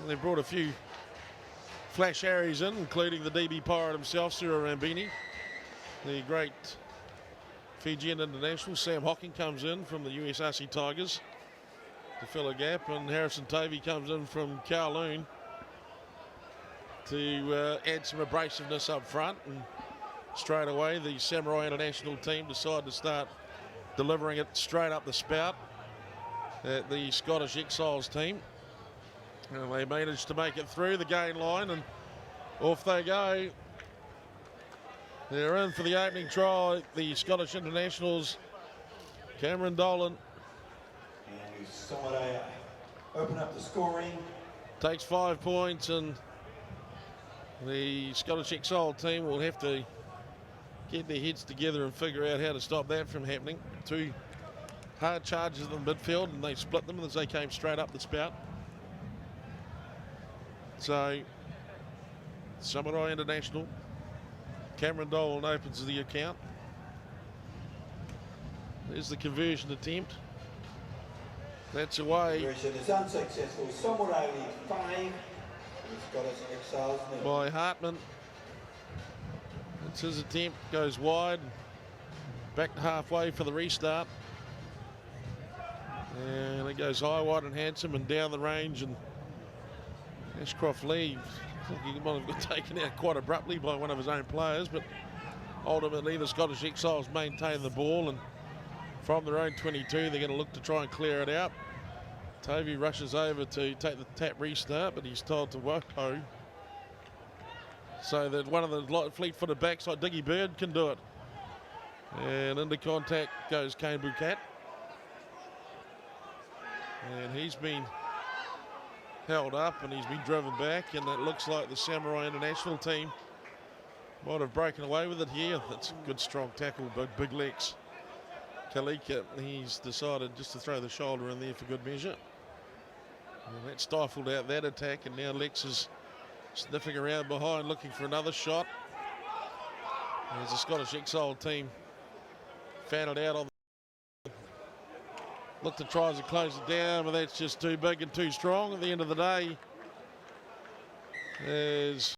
they've brought a few flash Harrys in, including the DB Pirate himself, Cyril Rambini. The great Fijian international, Sam Hocking, comes in from the USRC Tigers to fill a gap, and Harrison Tovey comes in from Kowloon to add some abrasiveness up front. And straight away, the Samurai International team decide to start delivering it straight up the spout at the Scottish Exiles team. And they managed to make it through the gain line, and off they go. They're in for the opening try, the Scottish internationals. Cameron Dolan. And we somewhat open up the scoring. Takes 5 points, and the Scottish Exile team will have to get their heads together and figure out how to stop that from happening. 2 hard charges in the midfield, and they split them as they came straight up the spout. So, Samurai International, Cameron Dolan opens the account. There's the conversion attempt. That's away. Conversion is unsuccessful. Samurai lead 5. Scottish Exiles nil. By Hartman. It's his attempt, goes wide. Back to halfway for the restart. And it goes high, wide and handsome and down the range, and Ashcroft leaves. I think he might have got taken out quite abruptly by one of his own players, but ultimately the Scottish Exiles maintain the ball, and from their own 22 they're going to look to try and clear it out. Tovey rushes over to take the tap restart, but he's told to whoa, so that one of the fleet-footed backs like Diggy Bird can do it. And into contact goes Kane Bucat. And he's been held up and he's been driven back, and it looks like the Samurai International team might have broken away with it here. That's a good strong tackle, big Lex. Kalika, he's decided just to throw the shoulder in there for good measure. And that stifled out that attack, and now Lex is sniffing around behind looking for another shot. There's the Scottish Exile team fan it out on the look to try to close it down, but that's just too big and too strong. At the end of the day, as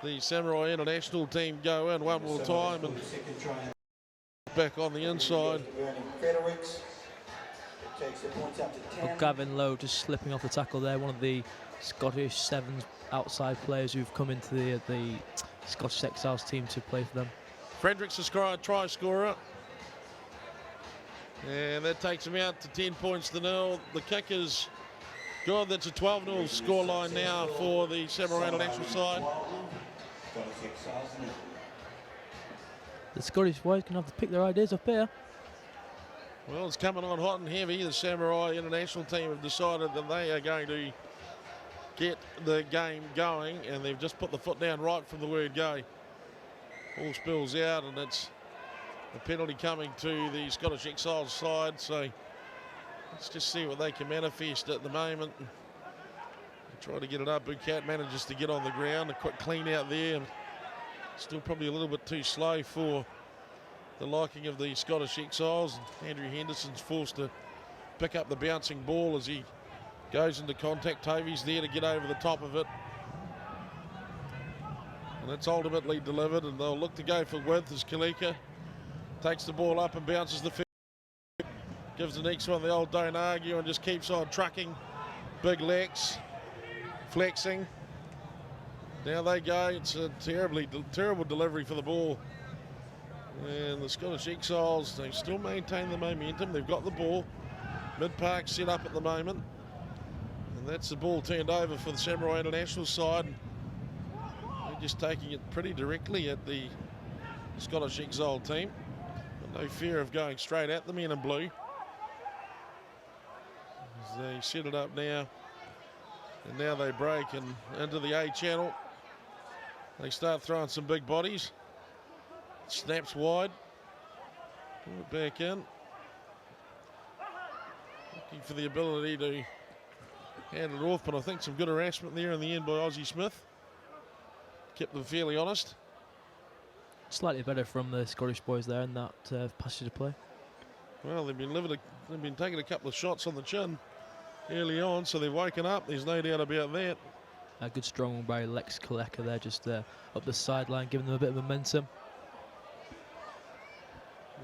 the Samurai International team go in one more time and back on the inside. But Gavin Lowe just slipping off the tackle there, one of the Scottish Sevens outside players who've come into the Scottish Exiles team to play for them. Fredericks is a try scorer, and that takes him out to 10 points to 0. The kick is good. That's a 12-0 scoreline now for the Samurai International side. The Scottish boys can have to pick their ideas up here. Well, it's coming on hot and heavy. The Samurai International team have decided that they are going to get the game going, and they've just put the foot down right from the word go. Ball spills out, and it's a penalty coming to the Scottish Exiles side. So let's just see what they can manifest at the moment. Try to get it up. Bucat manages to get on the ground. A quick clean out there. Still probably a little bit too slow for the liking of the Scottish Exiles. Andrew Henderson's forced to pick up the bouncing ball as he goes into contact. Tovey's there to get over the top of it. And it's ultimately delivered, and they'll look to go for width as Kalika takes the ball up and bounces the field. Gives the next one the old don't argue and just keeps on trucking. Big Lex flexing. Now they go. It's a terrible delivery for the ball. And the Scottish Exiles, they still maintain the momentum. They've got the ball. Mid-park set up at the moment. And that's the ball turned over for the Samurai International side. They're just taking it pretty directly at the Scottish Exile team. But no fear of going straight at the men in blue. As they set it up now. And now they break and into the A channel. They start throwing some big bodies. Snaps wide. Pull it back in. Looking for the ability to hand it off, but I think some good harassment there in the end by Ozzie Smith. Kept them fairly honest. Slightly better from the Scottish boys there in that passage of play. Well, they've been taking a couple of shots on the chin early on, so they've woken up. There's no doubt about that. A good strong one by Lex Kaleka there, just up the sideline, giving them a bit of momentum.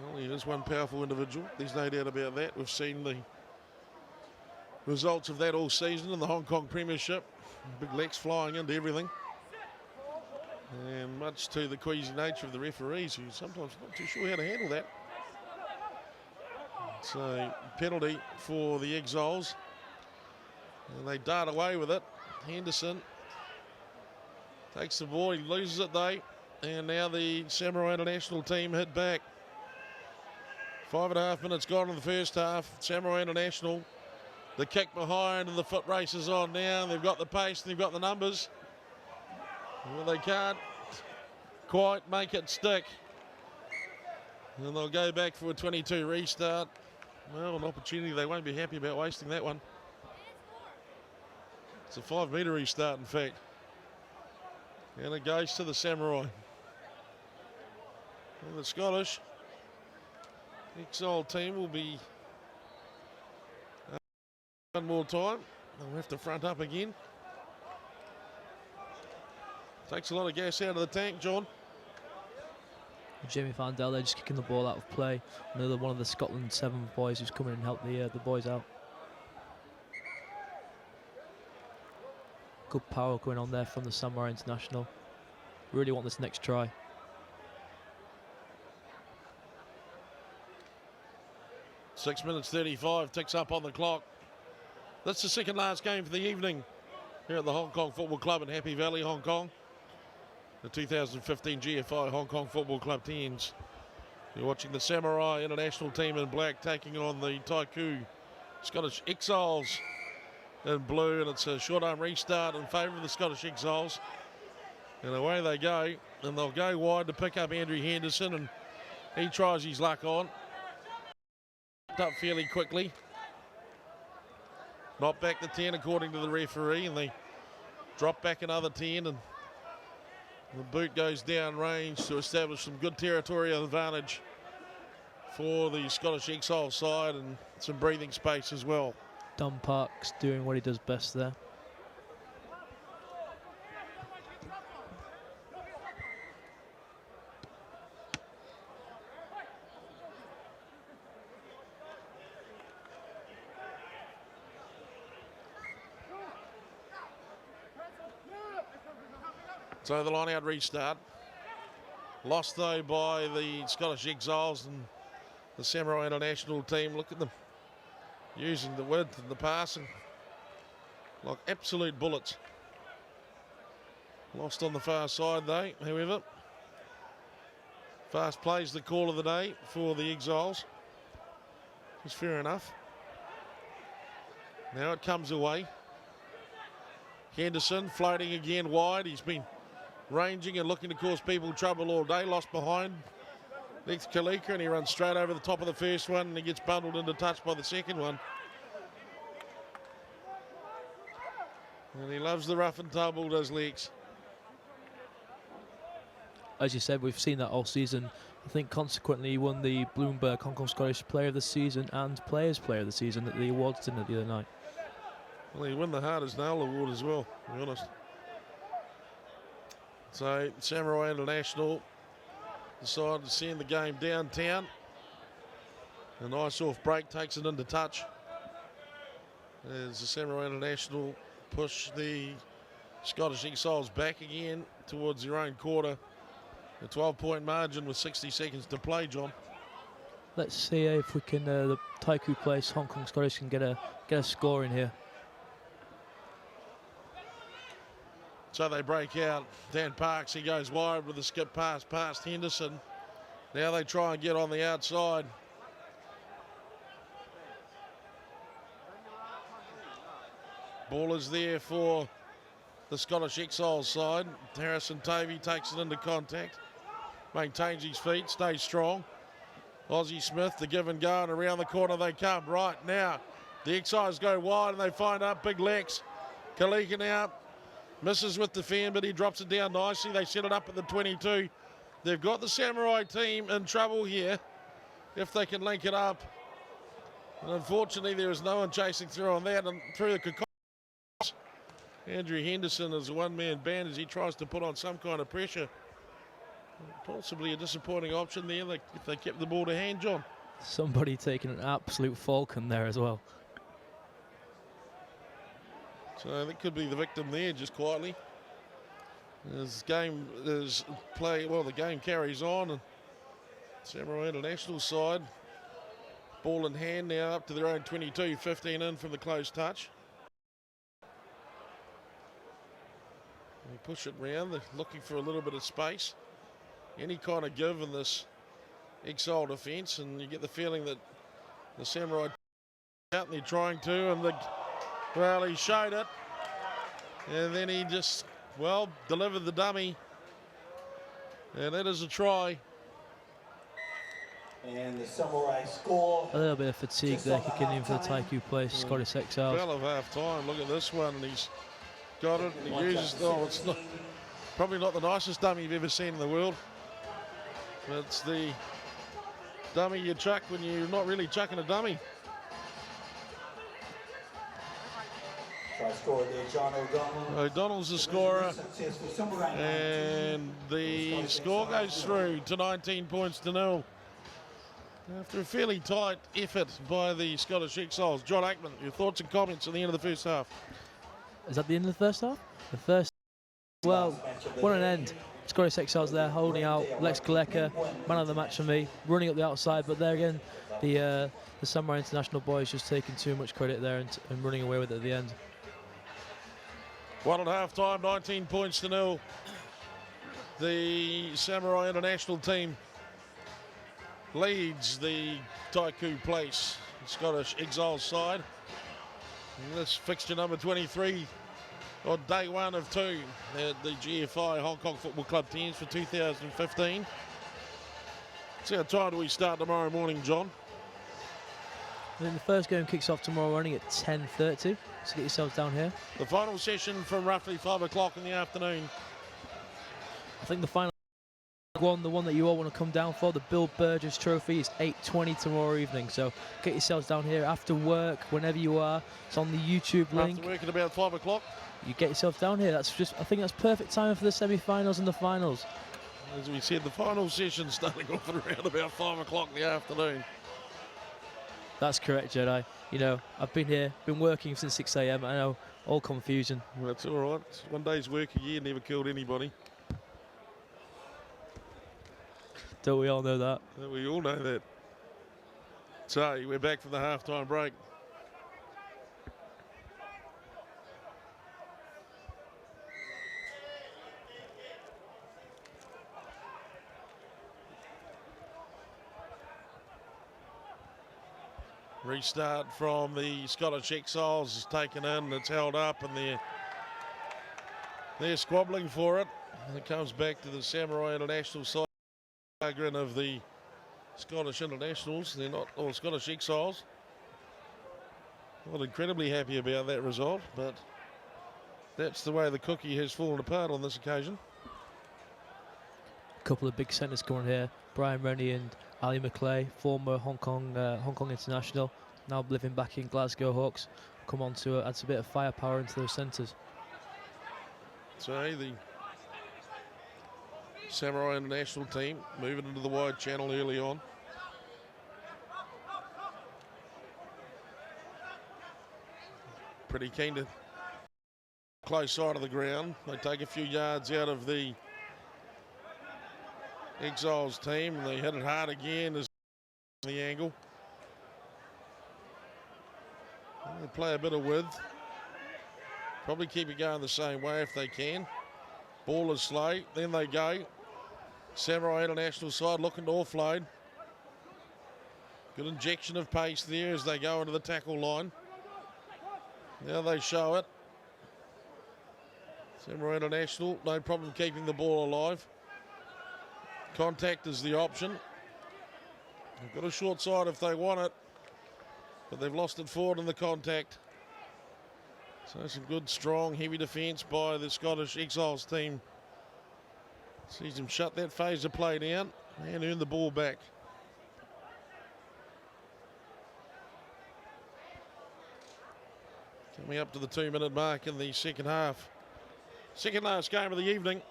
Well, he is one powerful individual. There's no doubt about that. We've seen the results of that all season in the Hong Kong Premiership. Big Lex flying into everything. And much to the queasy nature of the referees, who sometimes not too sure how to handle that. It's a penalty for the Exiles. And they dart away with it. Henderson takes the ball, he loses it though. And now the Samurai International team hit back. 5.5 minutes gone in the first half. Samurai International, the kick behind and the foot race is on now. They've got the pace and they've got the numbers. Well, they can't quite make it stick. And they'll go back for a 22 restart. Well, an opportunity they won't be happy about wasting that one. It's a 5-metre restart, in fact. And it goes to the Samurai. And the Scottish Exile team will be one more time. They'll have to front up again. Takes a lot of gas out of the tank, John. Jamie Fandel there just kicking the ball out of play. Another one of the Scotland 7 boys who's come in and helped the boys out. Good power going on there from the Samurai International. Really want this next try. Six minutes 35 ticks up on the clock. That's the second last game for the evening here at the Hong Kong Football Club in Happy Valley, Hong Kong. The 2015 GFI Hong Kong Football Club Tens. You're watching the Samurai International team in black taking on the Taikoo Scottish Exiles in blue, and it's a short arm restart in favour of the Scottish Exiles. And away they go, and they'll go wide to pick up Andrew Henderson, and he tries his luck on. Up fairly quickly. Not back to 10 according to the referee, and they drop back another 10, and the boot goes down range to establish some good territorial advantage for the Scottish Exile side and some breathing space as well. Don Parks doing what he does best there. So the line out restart. Lost though by the Scottish Exiles and the Samurai International team. Look at them using the width and the passing like absolute bullets. Lost on the far side though, however. Fast play's the call of the day for the Exiles. It's fair enough. Now it comes away. Henderson floating again wide. He's been ranging and looking to cause people trouble all day. Lost behind next Kaleka, and he runs straight over the top of the first one, and he gets bundled into touch by the second one. And he loves the rough and tumble, does Lex. As you said, we've seen that all season. I think consequently he won the Bloomberg Hong Kong Scottish Player of the Season and Players Player of the Season at the awards dinner the other night. Well, he won the Hard as Nail award as well, to be honest. So Samurai International decided to send the game downtown. A nice off break takes it into touch as the Samurai International push the Scottish Exiles back again towards their own quarter. A 12-point margin with 60 seconds to play, John. Let's see if we can, the Taikoo place, Hong Kong Scottish can get a score in here. So they break out. Dan Parks, he goes wide with a skip pass past Henderson. Now they try and get on the outside. Ball is there for the Scottish Exiles side. Harrison Tavey takes it into contact. Maintains his feet, stays strong. Aussie Smith to give and go, and around the corner they come. Right now, the Exiles go wide and they find up Big Lex. Kaleka now misses with the fan, but he drops it down nicely. They set it up at the 22. They've got the Samurai team in trouble here if they can link it up. And unfortunately, there was no one chasing through on that, and through the Taikoo. Andrew Henderson is a one-man band as he tries to put on some kind of pressure. Possibly a disappointing option there if they kept the ball to hand, John. Somebody taking an absolute falcon there as well. So that could be the victim there, just quietly. As game is play, well, the game carries on, and Samurai International side, ball in hand now up to their own 22, 15 in from the close touch. They push it round, they're looking for a little bit of space. Any kind of give in this Exile defence, and you get the feeling that the Samurai out and they're trying to, and well, he showed it, and then he just, well, delivered the dummy, and it is a try. And the Samurai score. A little bit of fatigue there kicking in for the Taikoo place, Scottish Exiles. Well of half time, look at this one, and he's got it, and he uses, it's not, probably not the nicest dummy you've ever seen in the world. It's the dummy you chuck when you're not really chucking a dummy. Try scorer there, John O'Donnell. O'Donnell's the scorer, and the score goes through to 19 points to 0. After a fairly tight effort by the Scottish Exiles. John Aikman, your thoughts and comments at the end of the first half? Is that the end of the first half? The first, well, what an end. Scottish Exiles there holding out. Lex Kaleka, man of the match for me, running up the outside, but there again, the Samurai International boys just taking too much credit there and running away with it at the end. 1 at half time, 19 points to 0. The Samurai International team leads the Taikoo place, Scottish Exiles side. And this fixture number 23 on day 1 of 2 at the GFI Hong Kong Football Club Tens for 2015. So what time do we start tomorrow morning, John? I think the first game kicks off tomorrow morning at 10:30, so get yourselves down here. The final session from roughly 5 o'clock in the afternoon. I think the final one, the one that you all want to come down for, the Bill Burgess Trophy, is 8:20 tomorrow evening. So get yourselves down here after work, whenever you are. It's on the YouTube link. After work at about 5 o'clock. You get yourself down here. That's just, I think that's perfect time for the semi-finals and the finals. As we said, the final session starting off at around about 5 o'clock in the afternoon. That's correct, Jedi. You know, I've been here, been working since 6 a.m. I know, all confusion. Well, that's all right. One day's work a year never killed anybody. Don't we all know that? We all know that. So, we're back from the halftime break. Restart from the Scottish Exiles is taken in, it's held up, and they're squabbling for it. And it comes back to the Samurai International side of the Scottish Internationals. They're not, or Scottish Exiles. Not incredibly happy about that result, but that's the way the cookie has fallen apart on this occasion. A couple of big centres going here. Brian Rennie and Ali McClay, former Hong Kong international, now living back in Glasgow Hawks, come on to add a bit of firepower into those centres. So the Samurai International team moving into the wide channel early on. Pretty keen to close side of the ground. They take a few yards out of the Exiles team, and they hit it hard again as the angle. They play a bit of width. Probably keep it going the same way if they can. Ball is slow, then they go. Samurai International side looking to offload. Good injection of pace there as they go into the tackle line. Now they show it. Samurai International, no problem keeping the ball alive. Contact is the option. They've got a short side if they want it, but they've lost it forward in the contact. So some good, strong, heavy defence by the Scottish Exiles team. Sees them shut that phase of play down and earn the ball back. Coming up to the 2-minute mark in the second half. Second last game of the evening.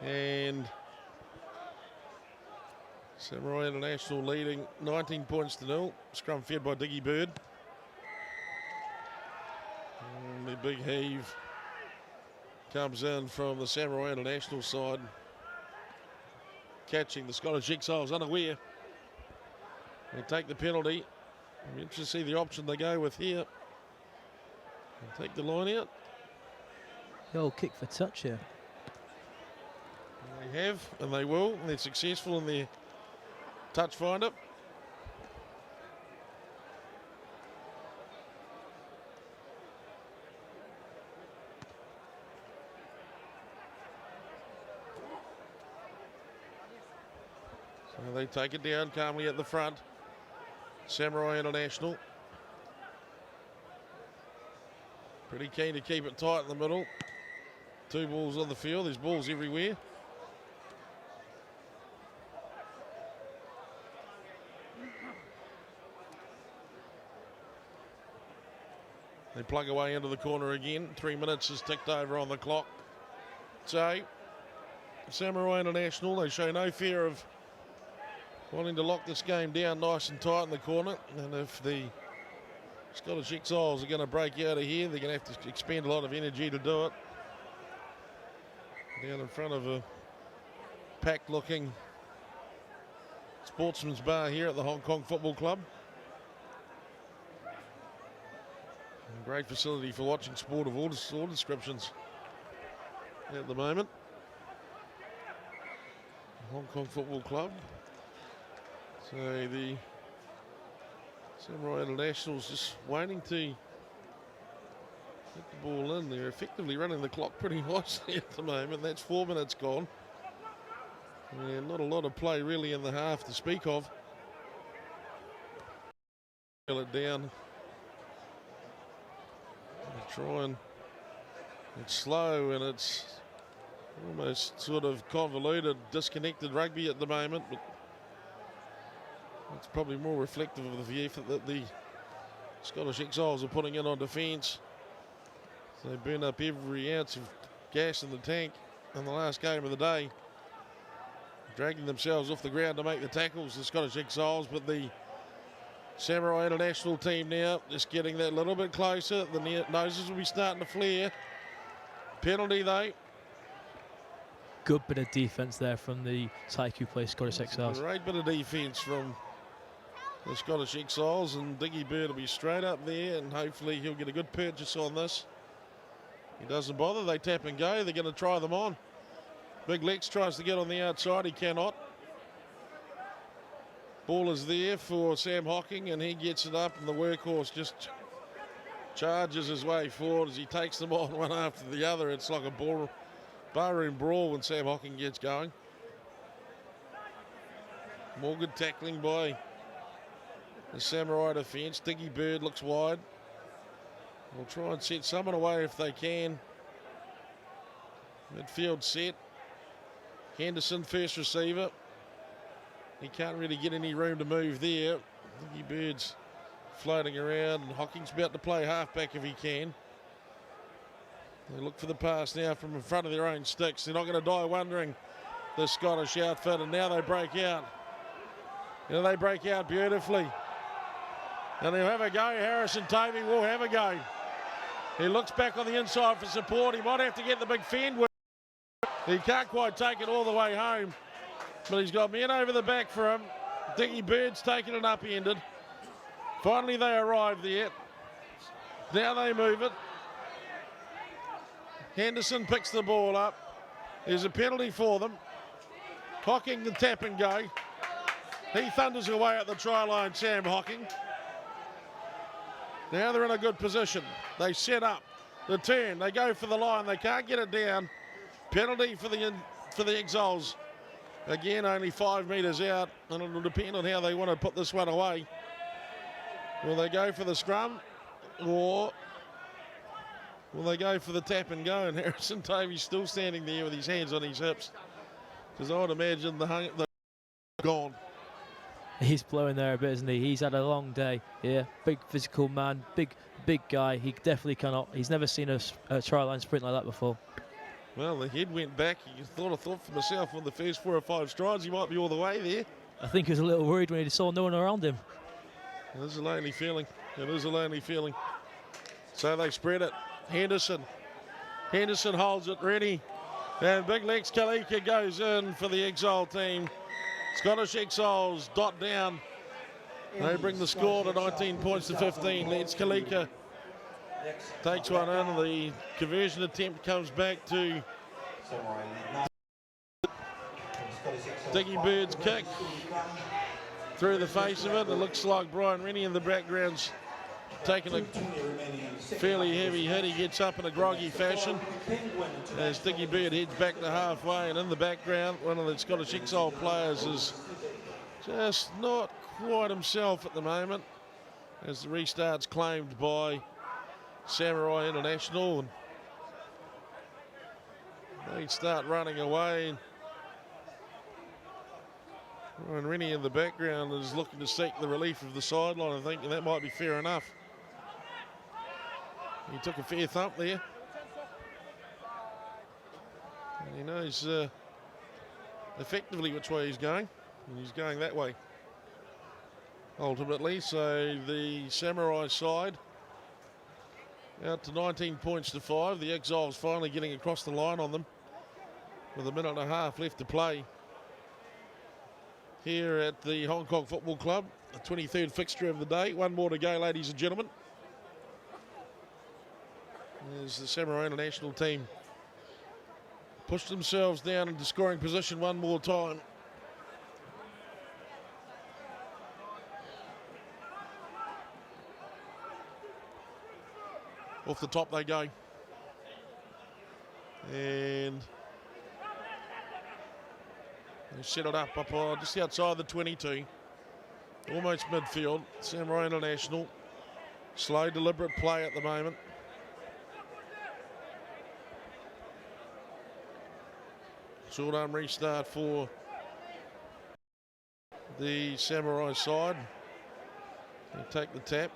And Samurai International leading 19 points to 0. Scrum fed by Diggy Bird. And the big heave comes in from the Samurai International side. Catching the Scottish Exiles unaware. They take the penalty. I'm interested to see the option they go with here. And take the line out. The old kick for touch here. They have, and they will, and they're successful in their touch finder. So they take it down calmly at the front. Samurai International. Pretty keen to keep it tight in the middle. 2 balls on the field. There's balls everywhere. They plug away into the corner again. 3 minutes has ticked over on the clock. So, Samurai International, they show no fear of wanting to lock this game down nice and tight in the corner. And if the Scottish Exiles are going to break out of here, they're going to have to expend a lot of energy to do it. Down in front of a packed looking sportsman's bar here at the Hong Kong Football Club. A great facility for watching sport of all descriptions at the moment. Hong Kong Football Club. So the Samurai International's just waiting to get the ball in. They're effectively running the clock pretty nicely at the moment. That's 4 minutes gone. And not a lot of play really in the half to speak of. Fill it down. They try and it's slow and it's almost sort of convoluted, disconnected rugby at the moment, but it's probably more reflective of the effort that the Scottish Exiles are putting in on defence. So they burn up every ounce of gas in the tank in the last game of the day, dragging themselves off the ground to make the tackles, the Scottish Exiles, but the Samurai International team now just getting that little bit closer. The noses will be starting to flare. Penalty though. Good bit of defence there from the Taikoo play Scottish Exiles. Great bit of defence from the Scottish Exiles, and Diggy Bird will be straight up there, and hopefully he'll get a good purchase on this. He doesn't bother. They tap and go. They're going to try them on. Big Lex tries to get on the outside. He cannot. Ball is there for Sam Hocking, and he gets it up, and the workhorse just charges his way forward as he takes them on one after the other. It's like a barroom brawl when Sam Hocking gets going. More good tackling by the Samurai defence. Diggy Bird looks wide. We'll try and set someone away if they can. Midfield set. Henderson, first receiver. He can't really get any room to move there. Diggy Bird's floating around, and Hocking's about to play halfback if he can. They look for the pass now from in front of their own sticks. They're not going to die wondering, the Scottish outfit, and now they break out. You know, they break out beautifully. And they'll have a go. Harrison Tovey will have a go. He looks back on the inside for support. He might have to get the big fend with. He can't quite take it all the way home, but he's got men over the back for him. Diggy Bird's taken it upended. Finally they arrive there. Now they move it. Henderson picks the ball up. There's a penalty for them. Hocking the tap and go. He thunders away at the try line, Sam Hocking. Now they're in a good position. They set up the turn. They go for the line. They can't get it down. Penalty for the Exiles. Again, only 5 metres out, and it'll depend on how they want to put this one away. Will they go for the scrum, or will they go for the tap and go? And Harrison Tovey's still standing there with his hands on his hips, because I would imagine the gone. He's blowing there a bit, isn't he? He's had a long day. Yeah, big physical man, big guy. He definitely cannot. He's never seen a try line sprint like that before. Well, the head went back. I thought for myself on the first 4 or 5 strides, he might be all the way there. I think he was a little worried when he saw no one around him. It is a lonely feeling. It is a lonely feeling. So they spread it. Henderson holds it ready. And Big Lex Kalika goes in for the Exile team. Scottish Exiles dot down. They bring the score to 19 points to 15. Lex Kalika takes one in, and the conversion attempt comes back to Diggy Bird's kick through the face of it. It looks like Brian Rennie in the background's taking a fairly heavy hit. He gets up in a groggy fashion as Diggy Bird heads back to halfway, and in the background one of the Scottish Exile players is just not quite himself at the moment as the restart's claimed by Samurai International, and they start running away. Brian Rennie in the background is looking to seek the relief of the sideline, I think, and that might be fair enough. He took a fair thump there. And he knows effectively which way he's going, and he's going that way ultimately. So the Samurai side out to 19 points to 5. The Exiles finally getting across the line on them with a minute and a half left to play here at the Hong Kong Football Club, the 23rd fixture of the day. One more to go, ladies and gentlemen. As the Samurai International team push themselves down into scoring position one more time. Off the top they go. And they set it up just outside the 22. Almost midfield. Samurai International. Slow, deliberate play at the moment. Short arm restart for the Samurai side. They take the tap.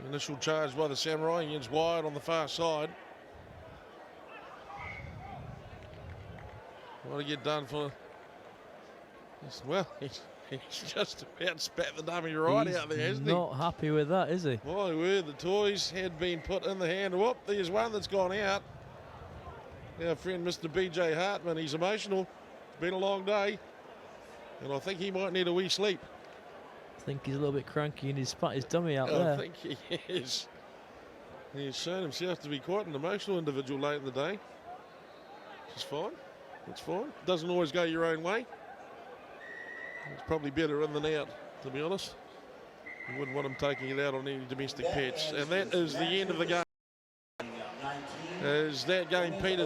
Initial charge by the Samurai. He ends wide on the far side. What to get done for? Well, he's just about spat the dummy right out there, isn't he? Not happy with that, is he? My word, the toys had been put in the hand. Whoop, there's one that's gone out. Our friend Mr. BJ Hartman, he's emotional. It's been a long day, and I think he might need a wee sleep. I think he's a little bit cranky and he's spat his dummy out there. I think he is. He's shown himself to be quite an emotional individual late in the day. Which is fine. It's fine. Doesn't always go your own way. It's probably better in than out, to be honest. You wouldn't want him taking it out on any domestic pets. And that is the end of the game. As that game, Peter.